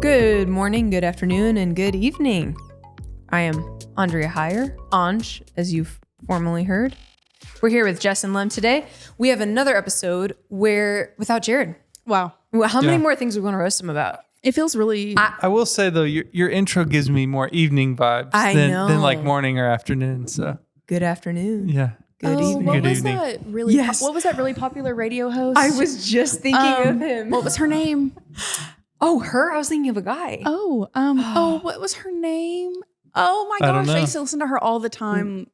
Good morning, good afternoon, and good evening. I am Andrea Heyer, Anj, as you've formerly heard. We're here with Jess and Lem today. We have another episode without Jared. Wow. How many more things are we going to roast him about? It feels really... I will say, though, your intro gives me more evening vibes than like morning or afternoon. So good afternoon. Yeah. Good evening. What Good was evening. that really? Yes. What was that really popular radio host? I was just thinking of him. What was her name? Oh, her? I was thinking of a guy. What was her name? Oh my gosh, I used to listen to her all the time.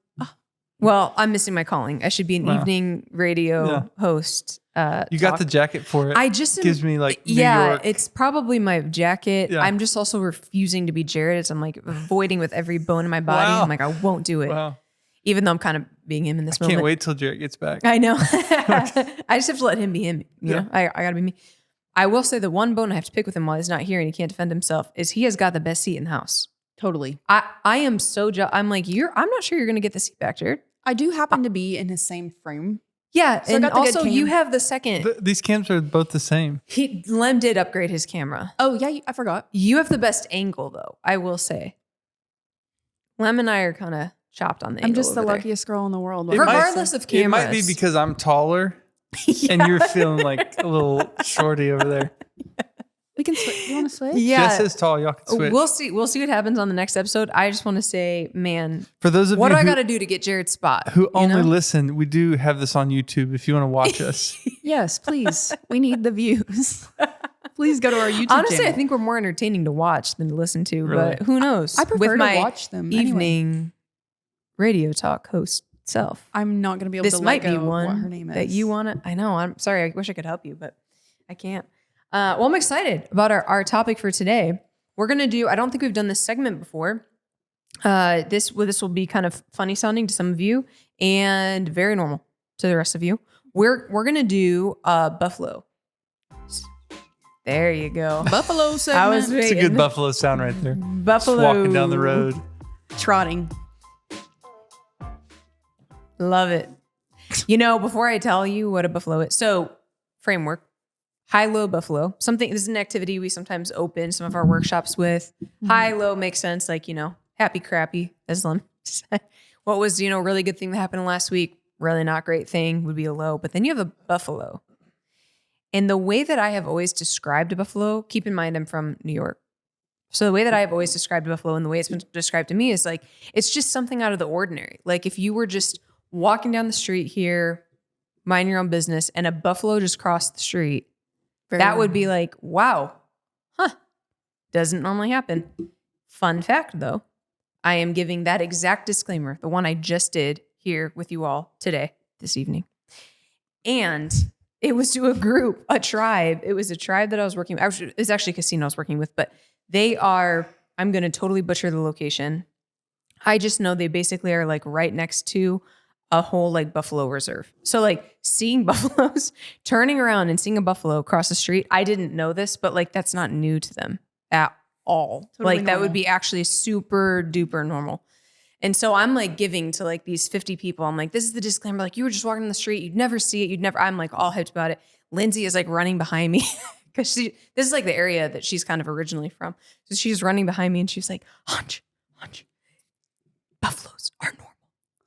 Well, I'm missing my calling. I should be an evening radio host. You got the jacket for it. I just gives me like New York. It's probably my jacket. Yeah. I'm just also refusing to be Jared. I'm like avoiding with every bone in my body. Wow. I'm like, I won't do it. Wow. Even though I'm kind of being him in this moment. Can't wait till Jared gets back. I know. I just have to let him be him. You know, I gotta be me. I will say the one bone I have to pick with him while he's not here and he can't defend himself is he has got the best seat in the house. Totally. I am so I'm like, I'm not sure you're gonna get the seat back, Jared. I do happen to be in his same frame. Yeah, So I and got the good also cam. you have the second. These cams are both the same. Lem did upgrade his camera. Oh yeah, I forgot. You have the best angle though, I will say. Lem and I are kind of chopped on the I'm angle just the over there. luckiest girl in the world. Regardless of cameras. It might be because I'm taller and you're feeling like a little shorty over there. We can switch. You want to switch? Yeah. Jess is tall. Y'all can switch. We'll see what happens on the next episode. I just want to say, man, For those of what you do I got to do to get Jared's spot? who only listen, we do have this on YouTube if you want to watch us. Yes, please. We need the views. Please go to our YouTube Honestly, channel. I think we're more entertaining to watch than to listen to, Really? but who knows? I prefer With my to watch them evening radio talk host self. I'm not going to be able This to might let be go of what her one name is. that you want to. I know. I'm sorry. I wish I could help you, but I can't. Well, I'm excited about our topic for today. We're going to do, I don't think we've done this segment before. This will be kind of funny sounding to some of you and very normal to the rest of you. We're going to do Buffalo. There you go. Buffalo segment. I was It's a waiting. good buffalo sound right there. Buffalo. Just walking down the road. Trotting. Love it. You know, before I tell you what a buffalo is, so framework, high-low buffalo. This is an activity we sometimes open some of our workshops with. High-low makes sense, like, happy, crappy, as Lem said. What was, a really good thing that happened last week? Really not great thing would be a low. But then you have a buffalo. And the way that I have always described a buffalo, keep in mind I'm from New York. So the way that I have always described a buffalo and the way it's been described to me is like, it's just something out of the ordinary. Like if you were just walking down the street here, mind your own business, and a buffalo just crossed the street, that would be like, wow, doesn't normally happen. Fun fact though, I am giving that exact disclaimer, the one I just did here with you all today, this evening. And it was to a tribe. It was a tribe that I was working with. It was actually a casino I was working with, but they are, I'm going to totally butcher the location. I just know they basically are like right next to a whole like buffalo reserve. So like seeing buffaloes, turning around and seeing a buffalo across the street. I didn't know this, but like that's not new to them at all. Totally like that would be actually super duper normal. And so I'm like giving to like these 50 people. I'm like, this is the disclaimer. Like you were just walking on the street. You'd never see it. I'm like all hyped about it. Lindsay is like running behind me because this is like the area that she's kind of originally from. So she's running behind me and she's like, hunch, buffaloes are normal.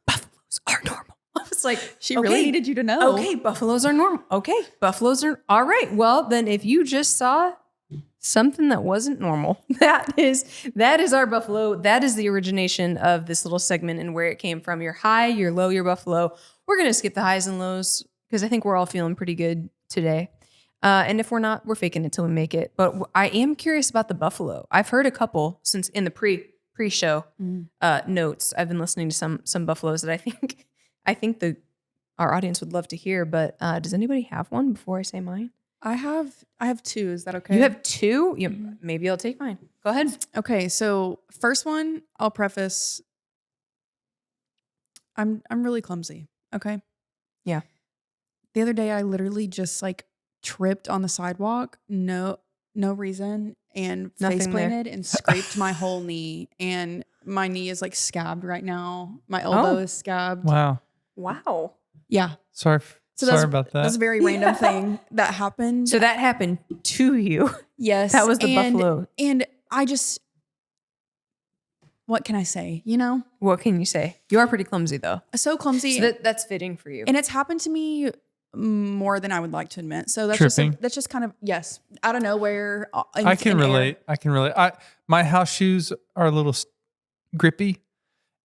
Buffaloes are normal. I was like, She really needed you to know. Okay, buffaloes are normal. Okay, buffaloes are all right. Well, then if you just saw something that wasn't normal, that is our buffalo. That is the origination of this little segment and where it came from. Your high, your low, your buffalo. We're going to skip the highs and lows because I think we're all feeling pretty good today. And if we're not, we're faking it till we make it. But I am curious about the buffalo. I've heard a couple since in the pre-show notes. I've been listening to some buffaloes that I think our audience would love to hear. But does anybody have one before I say mine? I have two. Is that okay? You have two? Maybe I'll take mine. Go ahead. Okay, so first one, I'll preface. I'm really clumsy. Okay. Yeah. The other day, I literally just like tripped on the sidewalk, no reason, and Nothing face there. planted and scraped my whole knee, and my knee is like scabbed right now. My elbow is scabbed. Wow. Wow. Yeah. Sorry. So Sorry about that. That's a very random thing that happened. So that happened to you. Yes. That was the buffalo. And I just, what can I say? You know? What can you say? You are pretty clumsy though. So clumsy. So that's fitting for you. And it's happened to me more than I would like to admit. So that's Tripping. that's just kind of, yes, out of nowhere. I can relate. My house shoes are a little grippy,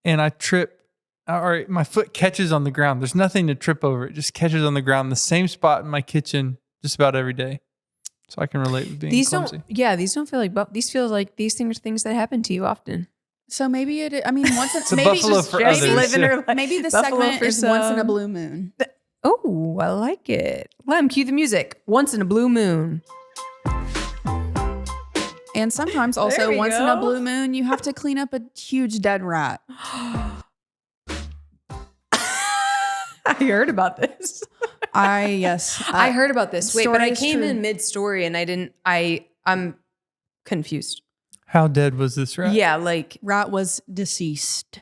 and I trip, or my foot catches on the ground. There's nothing to trip over. It just catches on the ground, the same spot in my kitchen just about every day. So I can relate with being clumsy. These don't feel like, these feel like these things are things that happen to you often. So maybe once It's a buffalo for others. Maybe the segment is once in a blue moon. Oh, I like it. Lem, cue the music. Once in a blue moon. And sometimes also once in a blue moon, you have to clean up a huge dead rat. I heard about this. I heard about this. Wait, but I came true. in mid-story and I'm confused. How dead was this rat? Yeah, like, rat was deceased.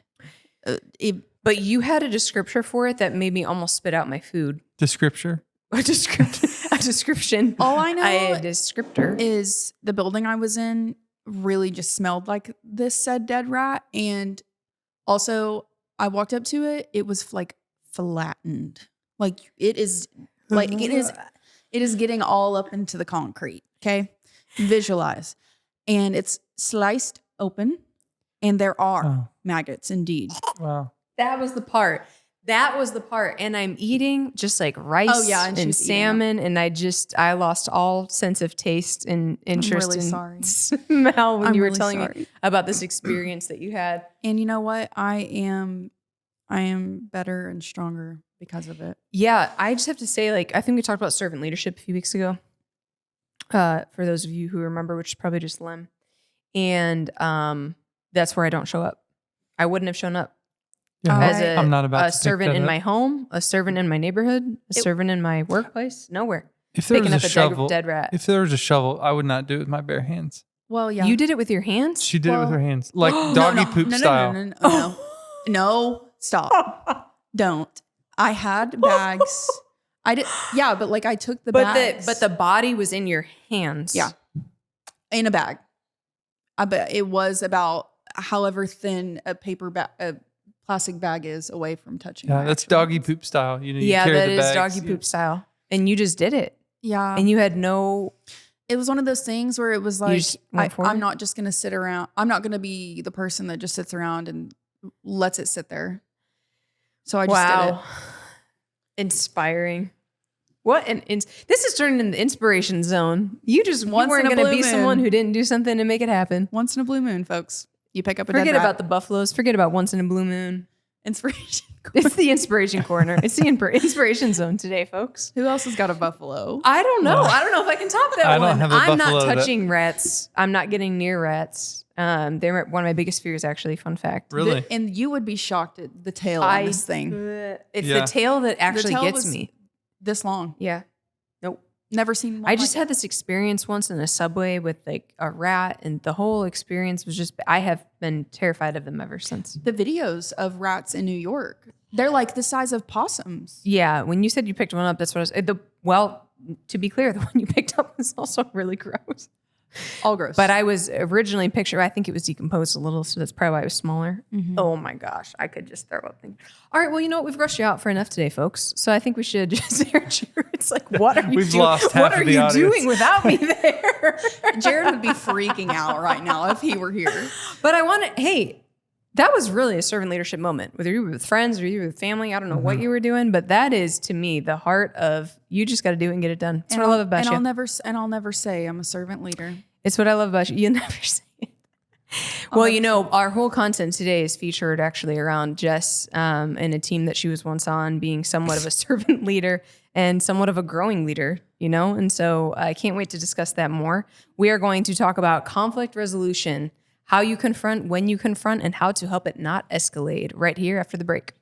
but you had a description for it that made me almost spit out my food. Description? A description. All I know a descriptor is the building I was in really just smelled like this said dead rat. And also I walked up to it. It was like flattened. Like it is getting all up into the concrete. Okay. Visualize. And it's sliced open and there are maggots indeed. Wow. That was the part. And I'm eating just like rice and salmon. And I lost all sense of taste and interest in smell when you were telling me about this experience that you had. And you know what? I am better and stronger because of it. Yeah. I just have to say, like, I think we talked about servant leadership a few weeks ago. For those of you who remember, which is probably just Lem. And that's where I don't show up. I wouldn't have shown up. Yeah, As I'm not about a to servant in up. my home, a servant in my neighborhood, a servant in my workplace. Nowhere. If there Picking was up a shovel, dead rat. if there was a shovel, I would not do it with my bare hands. Well, yeah. You did it with your hands? She did it with her hands, like doggy poop style. No, stop. Don't. I had bags. I did. Yeah, but like I took the bags. But the body was in your hands. Yeah. In a bag. But it was about however thin a paper bag, a plastic bag is away from touching. Yeah, that's doggy poop style. You That carry the is bags, doggy poop style. And you just did it. Yeah. And you had no. It was one of those things where it was like, I'm I'm not just going to sit around. I'm not going to be the person that just sits around and lets it sit there. So I just did it. Inspiring. What this is turning into the inspiration zone. You weren't going to be someone who didn't do something to make it happen. Once in a blue moon, folks. You pick up a dead rat. Forget about the buffaloes. Forget about once in a blue moon. Inspiration. It's the inspiration corner. It's the inspiration zone today, folks. Who else has got a buffalo? I don't know. I don't know if I can top that I one. don't have a I'm buffalo not touching rats. I'm not getting near rats. They're one of my biggest fears, actually. Fun fact. Really? And you would be shocked at the tail on this thing. It's the tail that actually gets me. This long. Yeah. Nope. Never seen one. I just had this experience once in a subway with like a rat, and the whole experience was just, I have been terrified of them ever since. The videos of rats in New York, they're like the size of possums. Yeah. When you said you picked one up, that's what I was, well, to be clear, the one you picked up was also really gross. All gross. But I was originally picturing, I think it was decomposed a little, so that's probably why it was smaller. Mm-hmm. Oh my gosh, I could just throw up things. All right, well, you know what? We've rushed you out for enough today, folks. So I think we should just hear Jared. It's like, what are you We've doing? lost half What of are the you audience. doing without me there? Jared would be freaking out right now if he were here. But I want to, hey, that was really a servant leadership moment. Whether you were with friends or you were with family, I don't know what you were doing, but that is to me the heart of you just got to do it and get it done. That's what I love about you. I'll never say I'm a servant leader. It's what I love about you. You'll never say it. Well, you know, our whole content today is featured actually around Jess and a team that she was once on being somewhat of a servant leader and somewhat of a growing leader, you know? And so I can't wait to discuss that more. We are going to talk about conflict resolution, how you confront, when you confront, and how to help it not escalate right here after the break.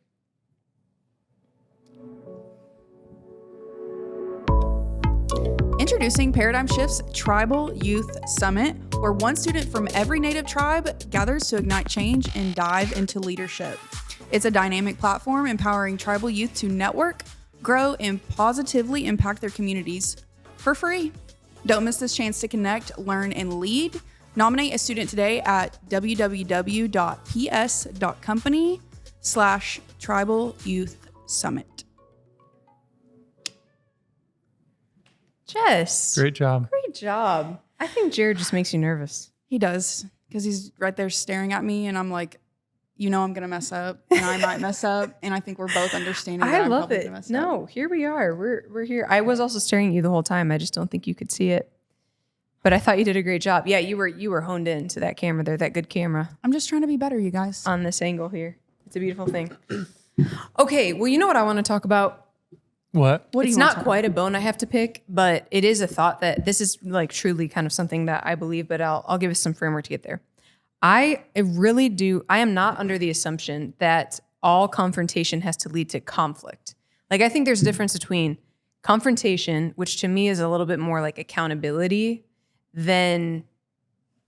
Introducing Paradigm Shift's Tribal Youth Summit, where one student from every Native tribe gathers to ignite change and dive into leadership. It's a dynamic platform empowering tribal youth to network, grow, and positively impact their communities for free. Don't miss this chance to connect, learn, and lead. Nominate a student today at www.ps.company/Tribal Youth Summit. Jess. Great job. Great job. I think Jared just makes you nervous. He does, because he's right there staring at me, and I'm like, I'm going to mess up, and I might mess up, and I think we're both understanding that I'm love probably it. gonna mess up. No, here we are. We're here. I was also staring at you the whole time. I just don't think you could see it. But I thought you did a great job. Yeah, you were honed into that camera there, that good camera I'm just trying to be better, you guys. on this angle here. It's a beautiful thing. Okay, well, you know what I want to talk about? What? What do It's you want not quite a bone I have to pick, but it is a thought that this is like truly kind of something that I believe, but I'll give us some framework to get there. I really do. I am not under the assumption that all confrontation has to lead to conflict. Like, I think there's a difference between confrontation, which to me is a little bit more like accountability, than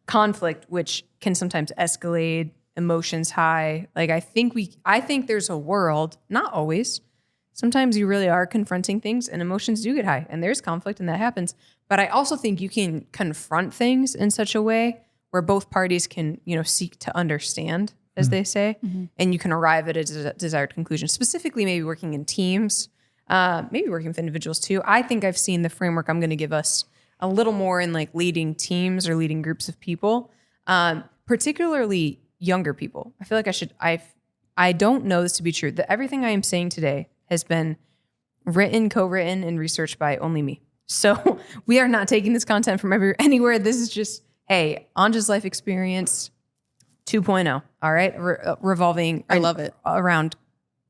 conflict, which can sometimes escalate, emotions high. Like, I think there's a world, not always. Sometimes you really are confronting things and emotions do get high and there's conflict and that happens. But I also think you can confront things in such a way where both parties can, seek to understand, as they say, and you can arrive at a desired conclusion. Specifically, maybe working in teams, maybe working with individuals too. I think I've seen the framework I'm going to give us a little more in like leading teams or leading groups of people, particularly younger people. I feel like I don't know this to be true. That everything I am saying today has been written, co-written, and researched by only me. So we are not taking this content from anywhere. This is just, hey, Anja's life experience 2.0. All right, revolving. I love it. Around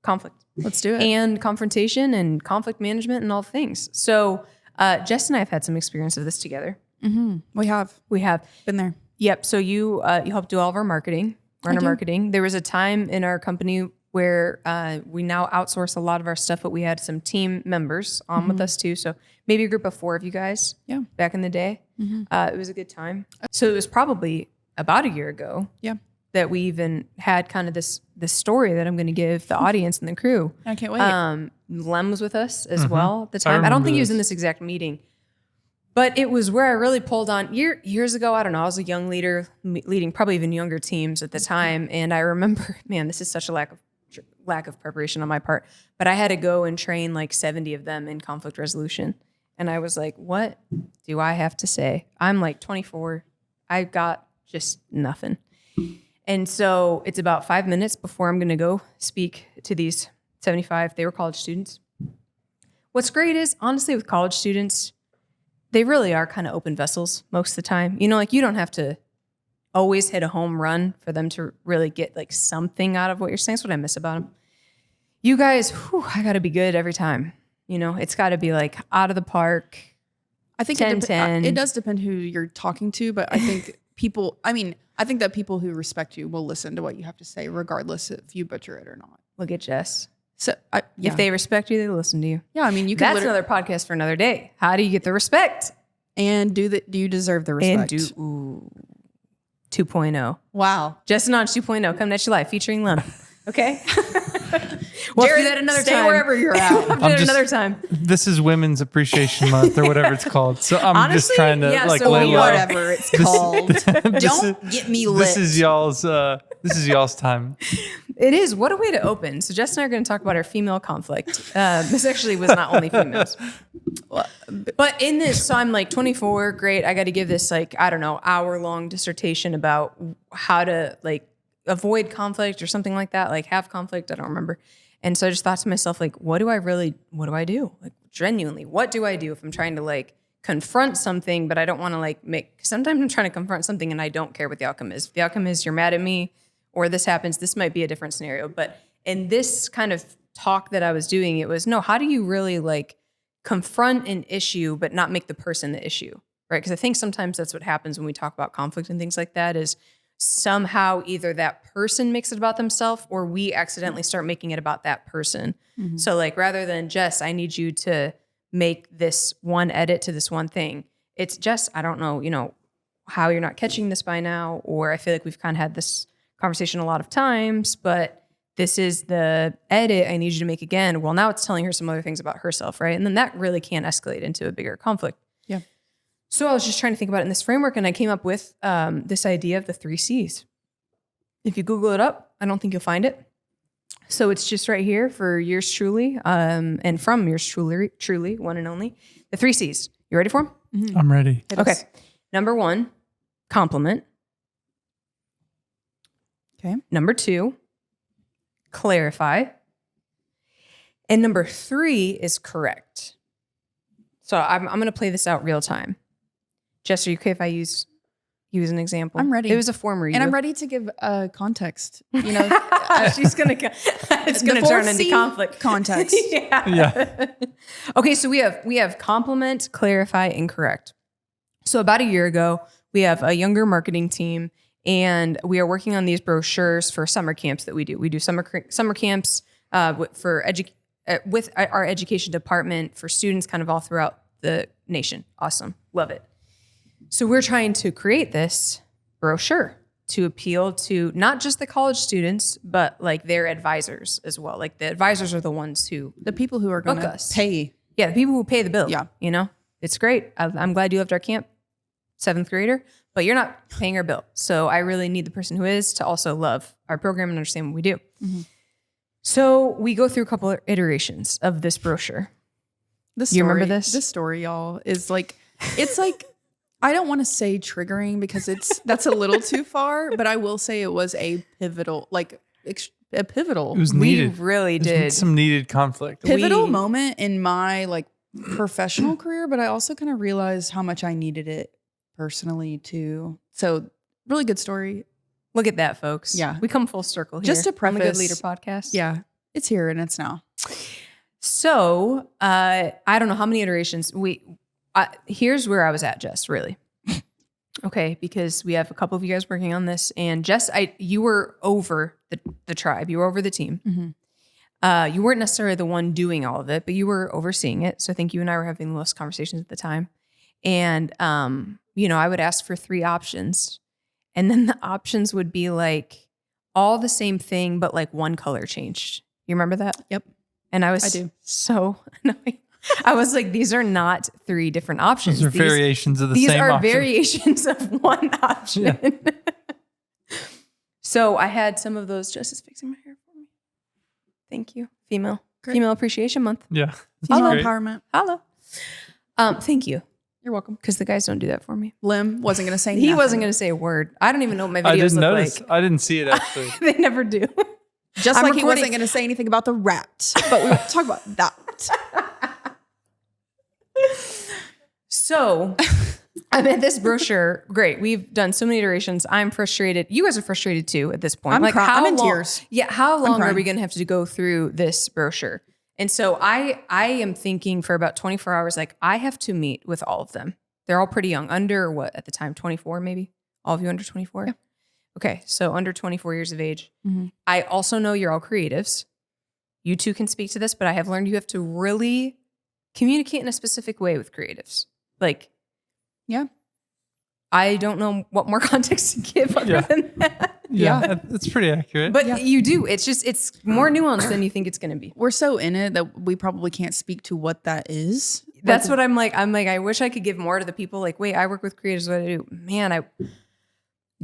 conflict. Let's do it. And confrontation and conflict management and all things. So Jess and I have had some experience of this together. We have been there. Yep. So you helped do all of our marketing, run our marketing. There was a time in our company where we now outsource a lot of our stuff, but we had some team members on with us too. So maybe a group of 4 of you guys. Yeah. Back in the day, it was a good time. So it was probably about a year ago. Yeah. That we even had kind of this story that I'm going to give the audience and the crew. I can't wait. Lem was with us as well at the time. I don't think he was in this exact meeting, but it was where I really pulled on years ago. I don't know. I was a young leader leading probably even younger teams at the time. And I remember, man, this is such a lack of preparation on my part, but I had to go and train like 70 of them in conflict resolution. And I was like, what do I have to say? I'm like 24. I got just nothing. And so it's about 5 minutes before I'm going to go speak to these 75. They were college students. What's great is, honestly, with college students, they really are kind of open vessels most of the time. You don't have to always hit a home run for them to really get like something out of what you're saying. That's what I miss about them. You guys, I got to be good every time. It's got to be like out of the park. I think 10-10. It does depend who you're talking to, but I think I think that people who respect you will listen to what you have to say, regardless if you butcher it or not. Look at Jess. So if they respect you, they listen to you. Yeah, I mean, you can. That's another podcast for another day. How do you get the respect? And do you deserve the respect? And 2.0. Wow. Jess and Anj 2.0 coming at you live featuring Lem. Okay. We'll Jared, do that another stay time. wherever you're at. We'll do that another time. This is Women's Appreciation Month or whatever it's called. So I'm just trying to so lay low. Whatever it's called. Don't get me lit. This is y'all's time. It is. What a way to open. So Jess and I are going to talk about our female conflict. This actually was not only females. But in this, so I'm like 24, great. I got to give this hour-long dissertation about how to avoid conflict or something like that, like have conflict. I don't remember. And so I just thought to myself, what do I do? Like, genuinely, what do I do if I'm trying to confront something, but I don't want to sometimes I'm trying to confront something and I don't care what the outcome is. If the outcome is you're mad at me or this happens, this might be a different scenario. But in this kind of talk that I was doing, it was, no, how do you really confront an issue, but not make the person the issue, right? Because I think sometimes that's what happens when we talk about conflict and things like that is somehow either that person makes it about themselves or we accidentally start making it about that person. Mm-hmm. So rather than Jess, I need you to make this one edit to this one thing. It's Jess, I don't know, how you're not catching this by now, or I feel like we've kind of had this conversation a lot of times, but this is the edit I need you to make again. Well, now it's telling her some other things about herself, right? And then that really can escalate into a bigger conflict. Yeah. So I was just trying to think about it in this framework, and I came up with this idea of the 3 C's. If you Google it up, I don't think you'll find it. So it's just right here for yours truly, and from yours truly, one and only. The 3 C's. You ready for them? Mm-hmm. I'm ready. Okay. Number 1, compliment. Okay. Number 2, clarify. And number 3 is correct. So I'm going to play this out real time. Jess, are you okay if I use you as an example? I'm ready. It was a form read. And I'm ready to give context. You know, she's going to, it's going to turn into conflict. Context. Yeah. Okay. So we have compliment, clarify, and correct. So about a year ago, we have a younger marketing team, and we are working on these brochures for summer camps that we do. We do summer camps with our education department for students kind of all throughout the nation. Awesome. Love it. So we're trying to create this brochure to appeal to not just the college students, but like their advisors as well. Like the advisors are the ones who, The people who are going to pay. yeah, the people who pay the bill. Yeah. You know, it's great. I'm glad you left our camp, 7th grader, but you're not paying our bill. So I really need the person who is to also love our program and understand what we do. Mm-hmm. So we go through a couple of iterations of this brochure. This You story, remember this? This story, y'all, is like, it's like, I don't want to say triggering because that's a little too far, but I will say it was a pivotal, a pivotal. It was We needed. really There's did. some needed conflict. Pivotal moment in my like professional career, but I also kind of realized how much I needed it personally too. So really good story. Look at that, folks. Yeah. We come full circle here. Just to I'm a good preface- leader podcast. Yeah, it's here and it's now. So I don't know how many iterations here's where I was at, Jess, really. Okay, because we have a couple of you guys working on this, and Jess, you were over the tribe, you were over the team. Mm-hmm. You weren't necessarily the one doing all of it, but you were overseeing it. So I think you and I were having the most conversations at the time. And I would ask for 3 options, and then the options would be like all the same thing, but like one color changed. You remember that? Yep. And I do. so annoyed. I was like, these are not 3 different options. Those are variations of the same These are option. variations of one option. Yeah. So I had some of those. Jess is fixing my hair for me. Thank you. Female Appreciation Month. Yeah. Female great. empowerment. Hello. Thank you. You're welcome. Because the guys don't do that for me. Lim wasn't going to say He nothing. wasn't going to say a word. I don't even know what my videos I didn't look notice. like. I didn't see it actually. They never do. Just I'm like he recording- wasn't going to say anything about the rat, but we won't talk about that. So I'm at this brochure. Great. We've done so many iterations. I'm frustrated. You guys are frustrated too at this point. I'm I'm in long- tears. Yeah. How long are crying. we going to have to go through this brochure? And so I am thinking for about 24 hours, like I have to meet with all of them. They're all pretty young. Under what at the time? 24 maybe? All of you under 24? Yeah. Okay. So under 24 years of age. Mm-hmm. I also know you're all creatives. You two can speak to this, but I have learned you have to really communicate in a specific way with creatives. Like, Yeah. I don't know what more context to give other than that. Yeah, that's pretty accurate. But you do. It's more nuanced than you think it's going to be. We're so in it that we probably can't speak to what that is. That's what I'm like. I wish I could give more to the people. Like, wait, I work with creatives. What do I do? Man,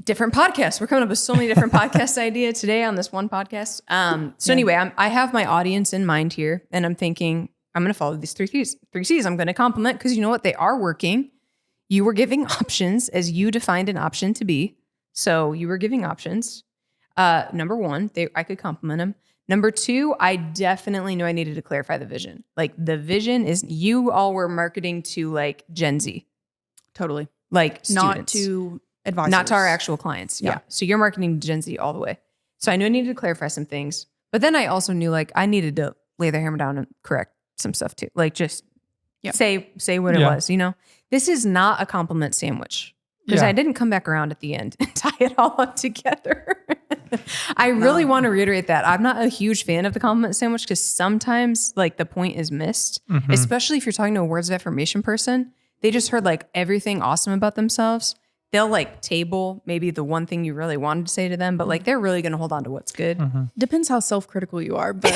different podcasts. We're coming up with so many different podcast ideas today on this one podcast. Anyway, I have my audience in mind here, and I'm thinking I'm going to follow these 3 C's. 3 C's. I'm going to compliment because you know what? They are working. You were giving options as you defined an option to be. So you were giving options. Number 1, I could compliment them. Number 2, I definitely knew I needed to clarify the vision. Like the vision is you all were marketing to like Gen Z, Totally. like Not students. to advisors. Not to our actual clients. Yeah. So you're marketing to Gen Z all the way. So I knew I needed to clarify some things, but then I also knew like I needed to lay the hammer down and correct some stuff too. Like just say what it was, you know, this is not a compliment sandwich because I didn't come back around at the end and tie it all up together. I really want to reiterate that I'm not a huge fan of the compliment sandwich because sometimes like the point is missed, especially if you're talking to a words of affirmation person. They just heard like everything awesome about themselves. they'll like table maybe the one thing you really wanted to say to them, but like they're really going to hold on to what's good. Depends how self-critical you are, but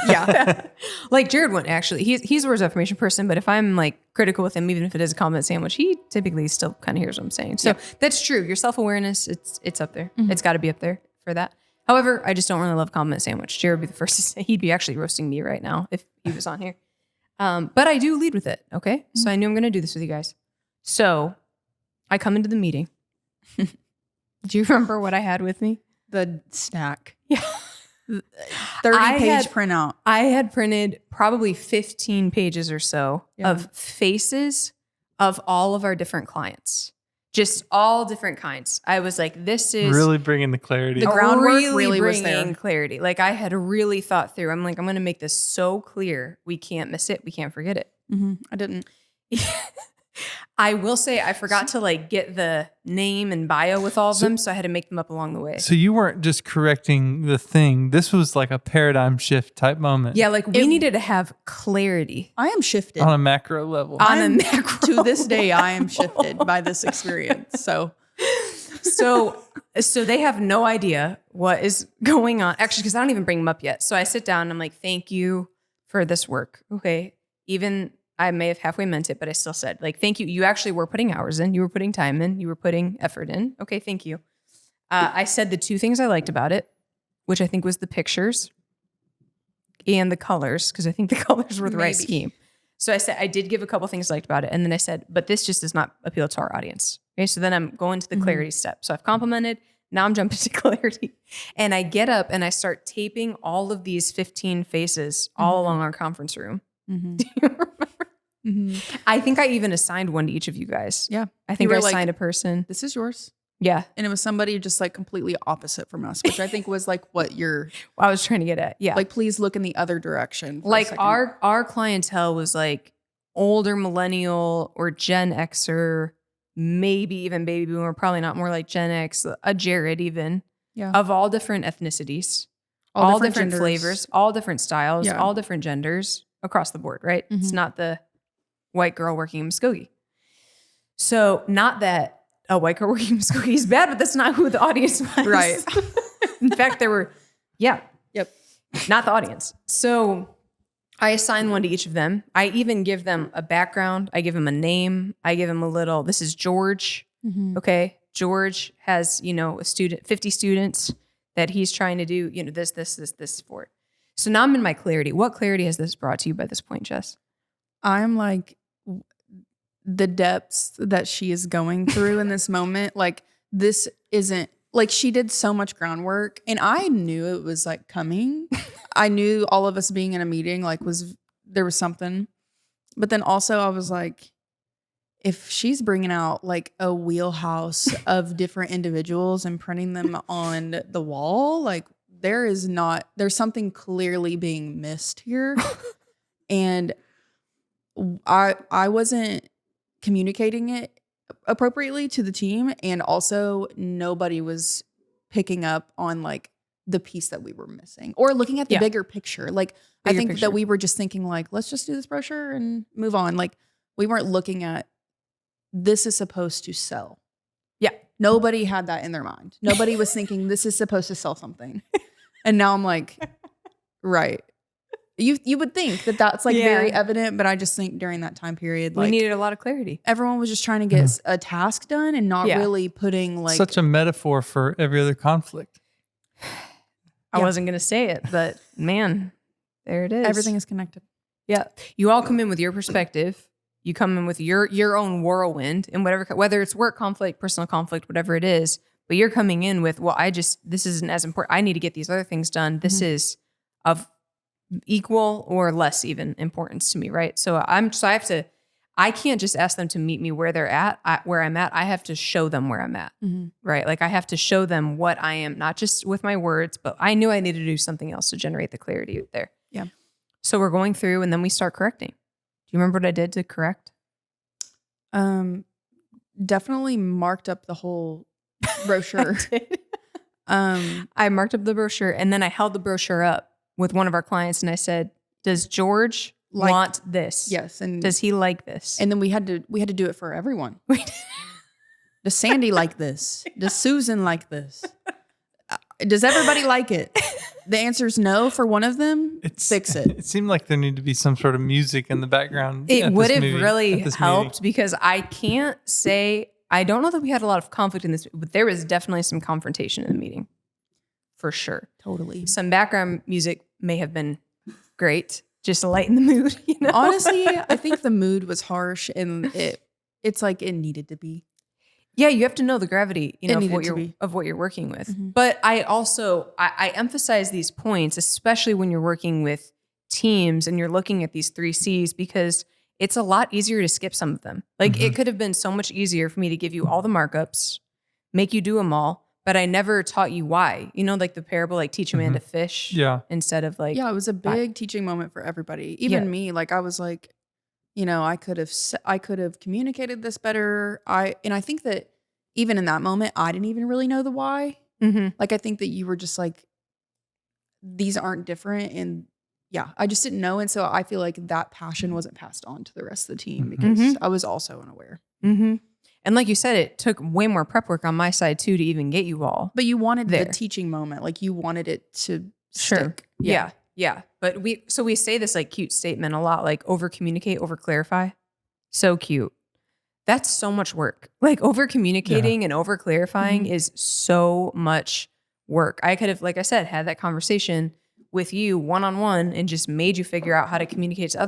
yeah. Like Jared wouldn't actually, he's a words of affirmation person, but if I'm like critical with him, even if it is a compliment sandwich, he typically still kind of hears what I'm saying. So that's true. Your self-awareness, it's up there. It's got to be up there for that. However, I just don't really love compliment sandwich. Jared would be the first to say, he'd be actually roasting me right now if he was on here. But I do lead with it. Okay. So I knew I'm going to do this with you guys. So I come into the meeting. Do you remember what I had with me? The stack. Yeah. 30-page printout. I had printed probably 15 pages or so of faces of all of our different clients. Just all different kinds. I was like, this is really bringing the clarity. The groundwork really was bringing there. clarity. Like I had really thought through. I'm like, I'm going to make this so clear. We can't miss it. We can't forget it. I didn't. I will say I forgot to like get the name and bio with all of them, so I had to make them up along the way. So you weren't just correcting the thing. This was like a paradigm shift type moment. Yeah, like we needed to have clarity I am shifted. On a macro level. on a macro. To this day, I am shifted by this experience. So they have no idea what is going on. Actually, because I don't even bring them up yet. So I sit down and I'm like, thank you for this work. Okay. Even I may have halfway meant it, but I still said, like, thank you. You actually were putting hours in. You were putting time in. You were putting effort in. Okay, thank you. I said the two things I liked about it, which I think was the pictures and the colors, because I think the colors were the right scheme. So I said, I did give a couple things I liked about it. And then I said, but this just does not appeal to our audience. Okay, so then I'm going to the clarity step. So I've complimented. Now I'm jumping to clarity. And I get up and I start taping all of these 15 faces all along our conference room. Do you remember? I think I even assigned one to each of you guys. yeah, I think You I were like, assigned a person. this is yours. Yeah. And it was somebody just like completely opposite from us, which I think was like what you're I was trying to get at. Yeah. like, please look in the other direction. For a Like second. our clientele was like older millennial or Gen Xer, maybe even baby boomer, probably not, more like Gen X, a Jared even, of all different ethnicities, all different flavors, all different styles, all different genders across the board, right? It's not the white girl working in Muskogee. So not that a white girl working in Muskogee is bad, but that's not who the audience was. Right. In fact, there were, not the audience. So I assign one to each of them. I even give them a background. I give them a name. I give them a little, this is George. Okay. George has, a student, 50 students that he's trying to do, this for it. So now I'm in my clarity. What clarity has this brought to you by this point, Jess? I'm like, the depths that she is going through in this moment, like this isn't like, she did so much groundwork and I knew it was like coming. I knew all of us being in a meeting, like there was something, but then also I was like, if she's bringing out like a wheelhouse of different individuals and printing them on the wall, like there's something clearly being missed here. And I wasn't communicating it appropriately to the team, and also nobody was picking up on like the piece that we were missing or looking at the bigger picture. Like I think that we were just thinking like, let's just do this brochure and move on. Like we weren't looking at this is supposed to sell. Yeah. Nobody had that in their mind. Nobody was thinking this is supposed to sell something. And now I'm like, right. You would think that that's like very evident, but I just think during that time period, like we needed a lot of clarity. Everyone was just trying to get a task done and not really putting like such a metaphor for every other conflict. I wasn't going to say it, but man, there it is. Everything is connected. Yeah. You all come in with your perspective. You come in with your own whirlwind and whether it's work conflict, personal conflict, whatever it is, but you're coming in with, well, this isn't as important. I need to get these other things done. This is of equal or less even importance to me, right? So I can't just ask them to meet me where they're at, where I'm at. I have to show them where I'm at, right? Like I have to show them what I am, not just with my words, but I knew I needed to do something else to generate the clarity there. Yeah. So we're going through and then we start correcting. Do you remember what I did to correct? Definitely marked up the whole brochure. I marked up the brochure and then I held the brochure up with one of our clients and I said, does George want this? Yes. And does he like this? And then we had to do it for everyone. Does Sandy like this? Does Susan like this? Does everybody like it? The answer is no for one of them. Fix it. It seemed like there needed to be some sort of music in the background. It at would this have movie- really at this helped meeting. because I can't say, I don't know that we had a lot of conflict in this, but there was definitely some confrontation in the meeting for sure. Totally. Some background music may have been great, just to lighten the mood. You know? Honestly, I think the mood was harsh and it's like it needed to be. Yeah, you have to know the gravity, It of needed what to you're be. of what you're working with. Mhm. But I also I emphasize these points, especially when you're working with teams and you're looking at these 3 C's, because it's a lot easier to skip some of them. Like it could have been so much easier for me to give you all the markups, make you do them all, but I never taught you why. You know, like the parable, like teach a man to fish, Yeah. instead of like Yeah, it was a big teaching moment for everybody. Even Yeah. me, like I was like, I could have communicated this better. I think that even in that moment, I didn't even really know the why. Mhm. Like I think that you were just like, these aren't different, and yeah, I just didn't know, and so I feel like that passion wasn't passed on to the rest of the team because Mhm. I was also unaware. Mm-hmm. And like you said, it took way more prep work on my side too to even get you all. But you wanted There. the teaching moment, like you wanted it to Sure. stick. Yeah. Yeah. But we say this like cute statement a lot, like over communicate, over clarify. So cute. That's so much work. Like over communicating and over clarifying is so much work. I could have, like I said, had that conversation with you one-on-one and just made you figure out how to communicate to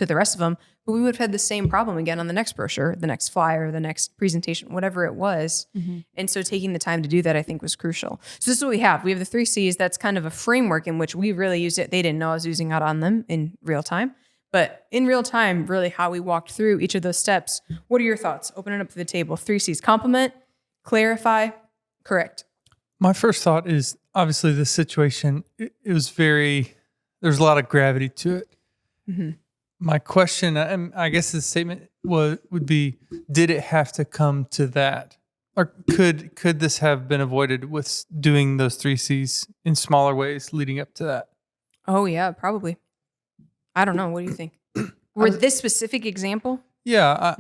the rest of them. But we would have had the same problem again on the next brochure, the next flyer, the next presentation, whatever it was. And so taking the time to do that, I think, was crucial. So this is what we have. We have the 3 C's. That's kind of a framework in which we really used it. They didn't know I was using it on them in real time. But in real time, really how we walked through each of those steps. What are your thoughts? Open it up to the table. 3 C's: compliment, clarify, correct. My first thought is obviously this situation, it was there's a lot of gravity to it. My question, and I guess the statement would be, did it have to come to that? Or could this have been avoided with doing those 3 C's in smaller ways leading up to that? Oh, yeah, probably. I don't know. What do you think? With this specific example? Yeah,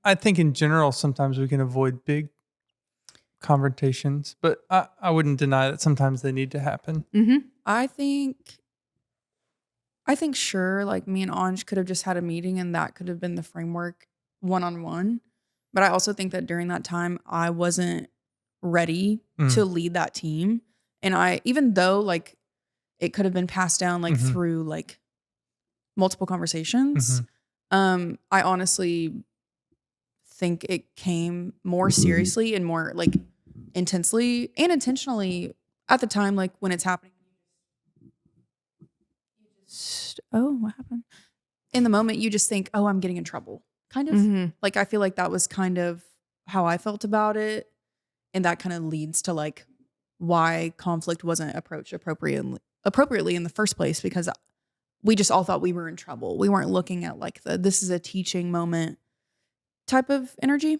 I think in general, sometimes we can avoid big confrontations, but I wouldn't deny that sometimes they need to happen. I think sure, like me and Anj could have just had a meeting and that could have been the framework one-on-one. But I also think that during that time, I wasn't ready to lead that team. And even though like it could have been passed down like through like multiple conversations, I honestly think it came more seriously and more like intensely and intentionally at the time, like when it's happening. What happened? In the moment, you just think, oh, I'm getting in trouble. Kind of like, I feel like that was kind of how I felt about it. And that kind of leads to like why conflict wasn't approached appropriately in the first place, because we just all thought we were in trouble. We weren't looking at like this is a teaching moment type of energy.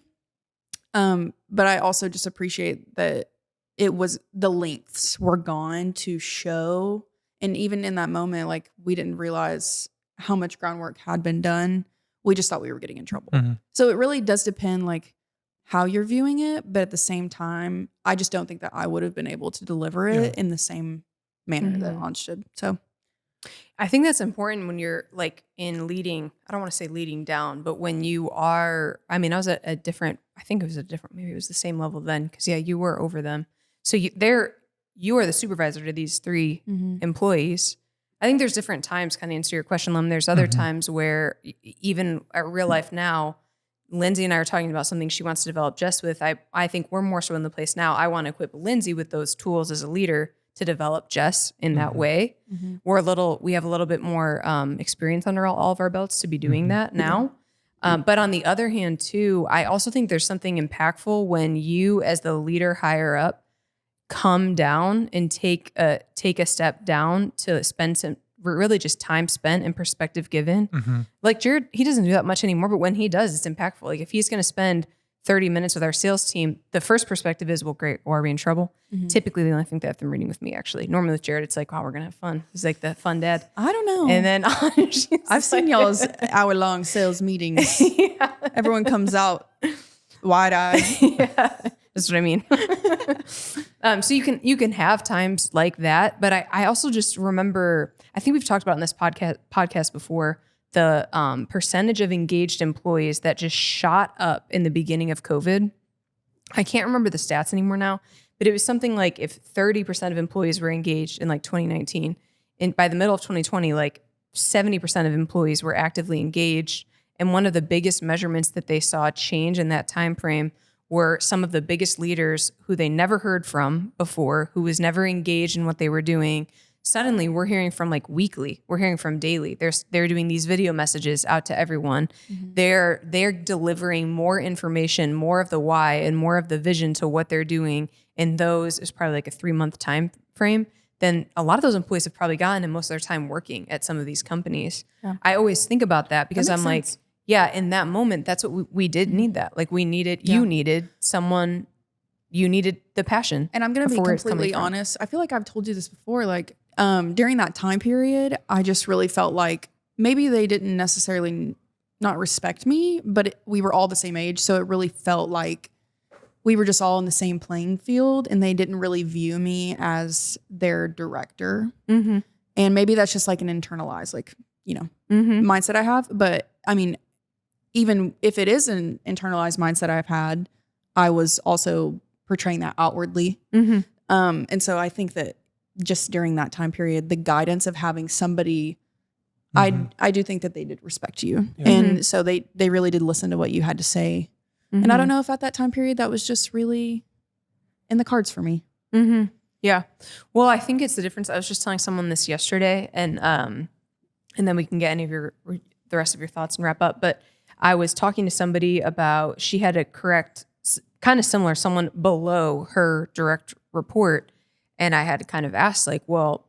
But I also just appreciate that it was the lengths were gone to show. And even in that moment, like we didn't realize how much groundwork had been done. We just thought we were getting in trouble. So it really does depend like how you're viewing it. But at the same time, I just don't think that I would have been able to deliver it in the same manner that Anj did. So I think that's important when you're like in leading. I don't want to say leading down, but when you are, I mean, I was at a different, I think it was a different, maybe it was the same level then. Because yeah, you were over them. So you are the supervisor to these 3 employees. I think there's different times, kind of answer your question, Lem. There's other times where even at real life now, Lindsay and I are talking about something she wants to develop Jess with. I think we're more so in the place now. I want to equip Lindsay with those tools as a leader to develop Jess in that way. We have a little bit more experience under all of our belts to be doing that now. But on the other hand too, I also think there's something impactful when you as the leader higher up come down and take a step down to spend some really just time spent and perspective given. Like Jared, he doesn't do that much anymore, but when he does, it's impactful. Like if he's going to spend 30 minutes with our sales team, the first perspective is, well, great, well, are we in trouble? Typically, they only think they have them reading with me, actually. Normally with Jared, it's like, wow, we're going to have fun. He's like the fun dad. I don't know. And then I've seen y'all's hour-long sales meetings. Everyone comes out wide eyed. Yeah, that's what I mean. So you can have times like that, but I also just remember, I think we've talked about in this podcast before, the percentage of engaged employees that just shot up in the beginning of COVID. I can't remember the stats anymore now, but it was something like if 30% of employees were engaged in like 2019, and by the middle of 2020, like 70% of employees were actively engaged. And one of the biggest measurements that they saw change in that time frame were some of the biggest leaders who they never heard from before, who was never engaged in what they were doing. Suddenly we're hearing from like weekly, we're hearing from daily. They're doing these video messages out to everyone. Mm-hmm. They're delivering more information, more of the why and more of the vision to what they're doing. And those is probably like a 3-month time frame. Then a lot of those employees have probably gotten in most of their time working at some of these companies. Yeah. I always think about that because I'm like, yeah, in that moment, that's what we did need that. Like we needed, you needed someone, you needed the passion. And I'm going to be completely honest. I feel like I've told you this before. Like during that time period, I just really felt like maybe they didn't necessarily not respect me, but we were all the same age. So it really felt like we were just all in the same playing field and they didn't really view me as their director. Mm-hmm. And maybe that's just like an internalized, like, mindset I have. But I mean, even if it is an internalized mindset I've had, I was also portraying that outwardly. Mm-hmm. And so I think that just during that time period, the guidance of having somebody, I do think that they did respect you. Yeah. And so they really did listen to what you had to say. Mm-hmm. And I don't know if at that time period that was just really in the cards for me. Mm-hmm. Yeah. Well, I think it's the difference. I was just telling someone this yesterday, and then we can get any of the rest of your thoughts and wrap up. But I was talking to somebody about, she had to correct kind of similar, someone below her direct report. And I had to kind of ask like, well,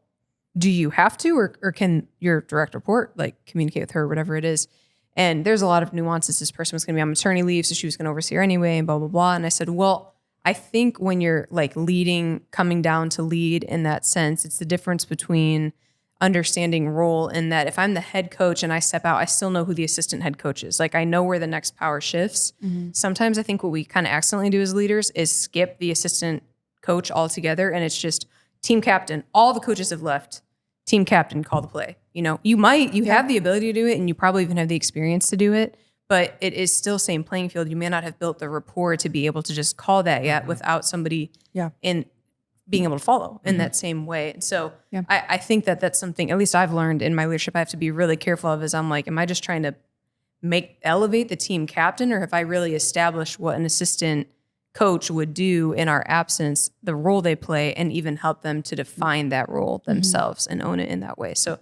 do you have to, or can your direct report like communicate with her or whatever it is? And there's a lot of nuances. This person was going to be on maternity leave, so she was going to oversee her anyway, and blah, blah, blah. And I said, well, I think when you're like leading, coming down to lead in that sense, it's the difference between understanding role and that if I'm the head coach and I step out, I still know who the assistant head coach is. Like I know where the next power shifts. Mm-hmm. Sometimes I think what we kind of accidentally do as leaders is skip the assistant coach altogether. And it's just team captain. All the coaches have left. Team captain, call the play. You have the ability to do it and you probably even have the experience to do it, but it is still same playing field. You may not have built the rapport to be able to just call that yet without somebody in being able to follow in that same way. And so I think that that's something, at least I've learned in my leadership, I have to be really careful of is I'm like, am I just trying to elevate the team captain, or have I really established what an assistant coach would do in our absence, the role they play, and even help them to define that role themselves and own it in that way. So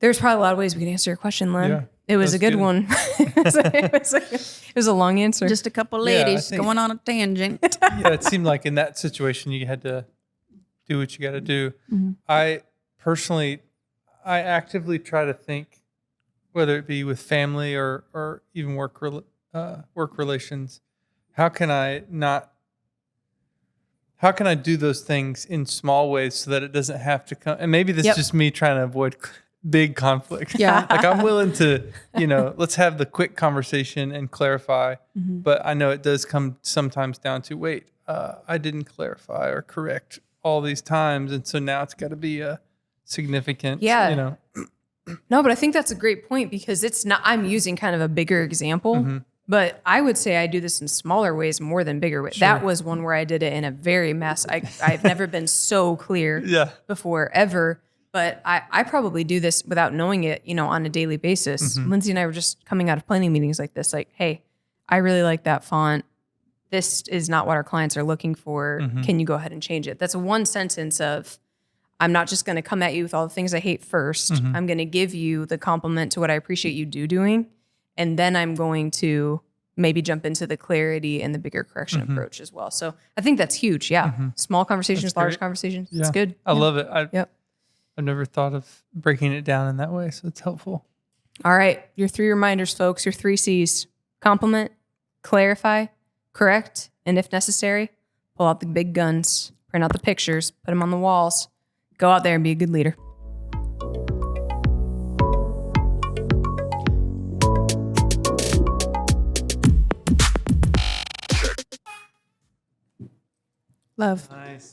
there's probably a lot of ways we can answer your question, Len. Yeah, it was a good one. It was a long answer. Just a couple ladies going on a tangent. Yeah, it seemed like in that situation you had to do what you got to do. Mm-hmm. I actively try to think, whether it be with family or even work relations, how can I do those things in small ways so that it doesn't have to come? And maybe this is just me trying to avoid big conflict. Yeah. Like I'm willing to, let's have the quick conversation and clarify. Mm-hmm. But I know it does come sometimes down to, wait, I didn't clarify or correct all these times. And so now it's got to be a significant, No, but I think that's a great point because it's not, I'm using kind of a bigger example, but I would say I do this in smaller ways more than bigger ways. Sure. That was one where I did it in a very mess. I've never been so clear before ever. But I probably do this without knowing it, on a daily basis. Mm-hmm. Lindsay and I were just coming out of planning meetings like this, like, hey, I really like that font. This is not what our clients are looking for. Mm-hmm. Can you go ahead and change it? That's one sentence of, I'm not just going to come at you with all the things I hate first. Mm-hmm. I'm going to give you the compliment to what I appreciate you doing. And then I'm going to maybe jump into the clarity and the bigger correction approach as well. So I think that's huge. Yeah. Mm-hmm. Small conversations, large conversations. Yeah. It's good. I love it. I've never thought of breaking it down in that way, so it's helpful. All right. Your 3 reminders, folks. Your 3 C's. Compliment, clarify, correct, and if necessary, pull out the big guns, print out the pictures, put them on the walls. Go out there and be a good leader. Love. Nice.